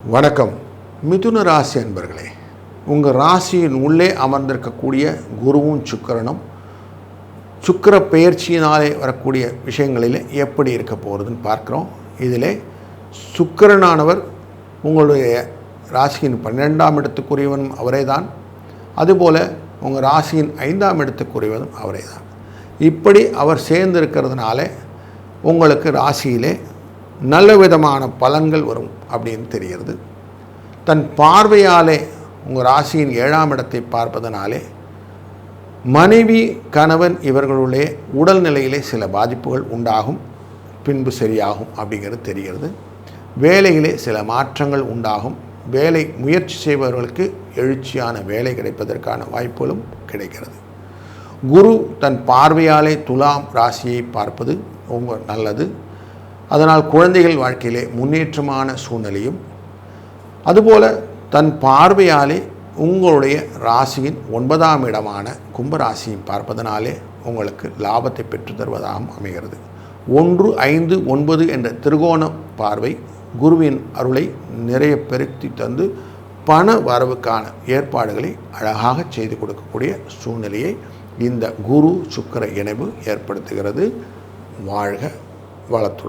வணக்கம். மிதுன ராசி அன்பர்களே, உங்கள் ராசியின் உள்ளே அமர்ந்திருக்கக்கூடிய குருவும் சுக்கிரனும் சுக்கிர பெயர்ச்சியினாலே வரக்கூடிய விஷயங்களில் எப்படி இருக்க போகிறதுன்னு பார்க்குறோம். இதில் சுக்கிரனானவர் உங்களுடைய ராசியின் 12ஆம் இடத்துக்குரியவனும் அவரே தான், அதுபோல் உங்கள் ராசியின் 5ஆம் இடத்துக்குரியவனும் அவரே தான். இப்படி அவர் சேர்ந்திருக்கிறதுனால உங்களுக்கு ராசியிலே நல்ல விதமான பலன்கள் வரும் அப்படின்னு தெரிகிறது. தன் பார்வையாலே உங்கள் ராசியின் 7ஆம் இடத்தை பார்ப்பதனாலே மனைவி கணவன் இவர்களுடைய உடல்நிலையிலே சில பாதிப்புகள் உண்டாகும், பின்பு சரியாகும் அப்படிங்கிறது தெரிகிறது. வேலையிலே சில மாற்றங்கள் உண்டாகும். வேலை முயற்சி செய்பவர்களுக்கு எழுச்சியான வேலை கிடைப்பதற்கான வாய்ப்புகளும் கிடைக்கிறது. குரு தன் பார்வையாலே துலாம் ராசியை பார்ப்பது ரொம்ப நல்லது. அதனால் குழந்தைகள் வாழ்க்கையிலே முன்னேற்றமான சூழ்நிலையும், அதுபோல் தன் பார்வையாலே உங்களுடைய ராசியின் 9ஆம் இடமான கும்பராசியும் பார்ப்பதனாலே உங்களுக்கு லாபத்தை பெற்று தருவதாகவும் அமைகிறது. 1, 5, 9 என்ற திரிகோண பார்வை குருவின் அருளை நிறைய பெருக்கி தந்து பண வரவுக்கான ஏற்பாடுகளை அழகாக செய்து கொடுக்கக்கூடிய சூழ்நிலையை இந்த குரு சுக்கிர இணைவு ஏற்படுத்துகிறது. வாழ்க வளத்துடன்.